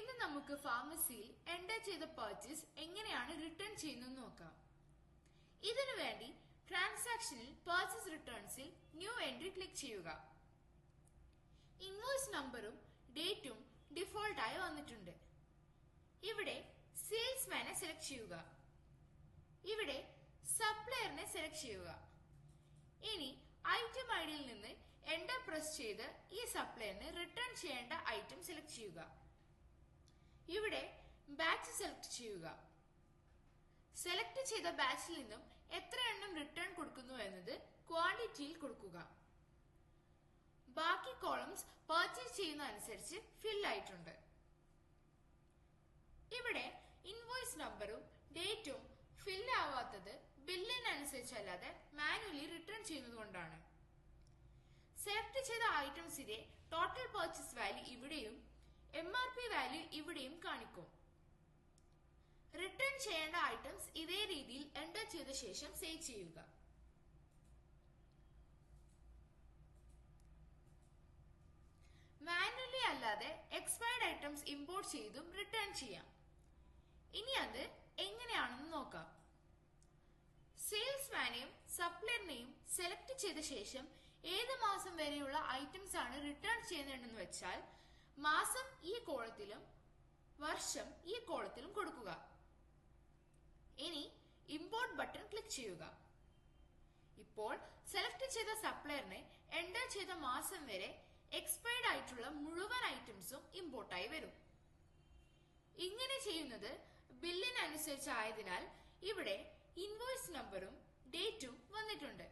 ഇന്ന് നമുക്ക് ഫാർമസിയിൽ എൻറർ ചെയ്ത പർച്ചേസ് എങ്ങനെയാണ് റിട്ടേൺ ചെയ്യുന്നത് നോക്കാം. ഇതിനു വേണ്ടി ട്രാൻസാക്ഷനിൽ പർച്ചേസ് റിട്ടേൺസിൽ ന്യൂ എൻട്രി ക്ലിക്ക് ചെയ്യുക. ഇൻവോയ്സ് നമ്പറും ഡേറ്റും ഡിഫോൾട്ട് ആയി വന്നിട്ടുണ്ട്. ഇവിടെ സെയിൽസ്മാനെ സെലക്ട് ചെയ്യുക. ഇവിടെ സപ്ലയറിനെ സെലക്ട് ചെയ്യുക. ഇനി ഐറ്റം ഐഡിയിൽ നിന്ന് എന്റർ പ്രസ് ചെയ്ത് ഈ സപ്ലയറിന് റിട്ടേൺ ചെയ്യേണ്ട ഐറ്റം സെലക്ട് ചെയ്യുക. ഇവിടെ ബാച്ച് സെലക്ട് ചെയ്യുക. സെലക്ട് ചെയ്ത ബാച്ചിൽ നിന്നും എത്ര എണ്ണം റിട്ടേൺ കൊടുക്കുന്നു എന്നത് ക്വാണ്ടിറ്റിയിൽ കൊടുക്കുക. ബാക്കി കോളംസ് പർച്ചേസ് ചെയ്യുന്ന അനുസരിച്ച് ഫിൽ ആയിട്ടുണ്ട്. ഇവിടെ ഇൻവോയ്സ് നമ്പറും ഡേറ്റും ഫിൽ ആവാത്തത് ബില്ലിനനുസരിച്ചല്ലാതെ മാനുവലി റിട്ടേൺ ചെയ്യുന്നത് കൊണ്ടാണ്. സെലക്ട് ചെയ്ത ഐറ്റംസിന്റെ ടോട്ടൽ പർച്ചേസ് വാല്യൂ ഇവിടെയും MRP വാല്യൂ ഇവിടെയും കാണിക്കും. റിട്ടേൺ ചെയ്യേണ്ട ഐറ്റംസ് ഇതേ രീതിയിൽ എന്റർ ചെയ്ത ശേഷം സേവ് ചെയ്യുക. മാനുവലി അല്ലാതെ എക്സ്പയർഡ് ഐറ്റംസ് ഇമ്പോർട്ട് ചെയ്തും റിട്ടേൺ ചെയ്യാം. ഇനി അത് എങ്ങനെയാണെന്ന് നോക്കാം. സെയിൽസ്മാനെയും സപ്ലയറിനെയും സെലക്ട് ചെയ്ത ശേഷം ഏത് മാസം വരെയുള്ള ഐറ്റംസ് ആണ് റിട്ടേൺ ചെയ്യുന്നതെന്ന് വെച്ചാൽ മാസം ഈ കോളത്തിലും വർഷം ഈ കോളത്തിലും കൊടുക്കുക. ഇനി ഇമ്പോർട്ട് ബട്ടൺ ക്ലിക്ക് ചെയ്യുക. ഇപ്പോൾ സെലക്ട് ചെയ്ത സപ്ലയറിനെ എന്റർ ചെയ്ത മാസം വരെ എക്സ്പയർഡ് ആയിട്ടുള്ള മുഴുവൻ ഐറ്റംസും ഇമ്പോർട്ടായി വരും. ഇങ്ങനെ ചെയ്യുന്നത് ബില്ലിനനുസരിച്ചായതിനാൽ ഇവിടെ ഇൻവോയ്സ് നമ്പറും ഡേറ്റും വന്നിട്ടുണ്ട്.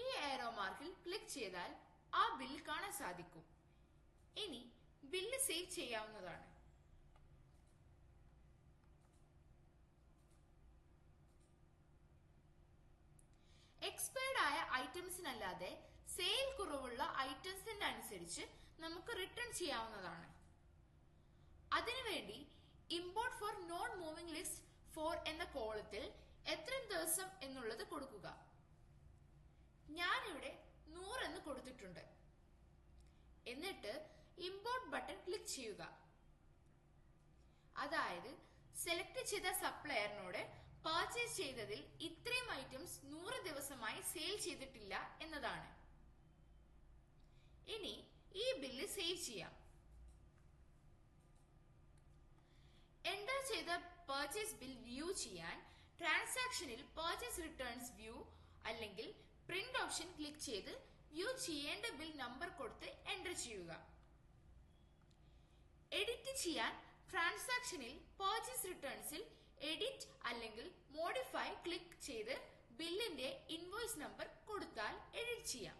ഈ ഏറോ മാർക്കിൽ ക്ലിക്ക് ചെയ്താൽ ആ ബില്ല് കാണാൻ സാധിക്കും. ഇനി ബില്ല് സേവ് ചെയ്യാവുന്നതാണ്. എക്സ്പയർഡ് ആയ ഐറ്റംസിനല്ലാതെ സെയിൽ കുറവുള്ള ഐറ്റംസിന്റെ അനുസരിച്ച് നമുക്ക് റിട്ടേൺ ചെയ്യാവുന്നതാണ്. അതിനുവേണ്ടി import four non moving list four എന്ന കോളത്തിൽ എത്ര ദിവസം എന്നുള്ളത് കൊടുക്കുക. ഞാനിവിടെ 100 എന്ന് കൊടുത്തിട്ടുണ്ട്. എന്നിട്ട് ഇമ്പോർട്ട് ബട്ടൺ ക്ലിക്ക് ചെയ്യുക. അതായത് സെലക്ട് ചെയ്ത സപ്ലയറിനോട് പർച്ചേസ് ചെയ്തതിൽ ഇത്രയും ഐറ്റംസ് 100 ദിവസമായി സെയിൽ ചെയ്തിട്ടില്ല എന്നതാണ്. ഇനി ഈ ബില്ല് സേവ് ചെയ്യാം. എന്റർ ചെയ്ത പർച്ചേസ് ബിൽ വ്യൂ ചെയ്യാൻ ട്രാൻസാക്ഷനിൽ പർച്ചേസ് റിട്ടേൺസ് വ്യൂ അല്ലെങ്കിൽ പ്രിന്റ് ഓപ്ഷൻ ക്ലിക്ക് ചെയ്ത് വ്യൂ ചെയ്യേണ്ട ബിൽ നമ്പർ കൊടുത്ത് എന്റർ ചെയ്യുക. എഡിറ്റ് ചെയ്യാൻ ട്രാൻസാക്ഷനിൽ പർച്ചേസ് റിട്ടേൺസിൽ എഡിറ്റ് അല്ലെങ്കിൽ മോഡിഫൈ ക്ലിക്ക് ചെയ്ത് ബില്ലിന്റെ ഇൻവോയ്സ് നമ്പർ കൊടുത്താൽ എഡിറ്റ് ചെയ്യാം.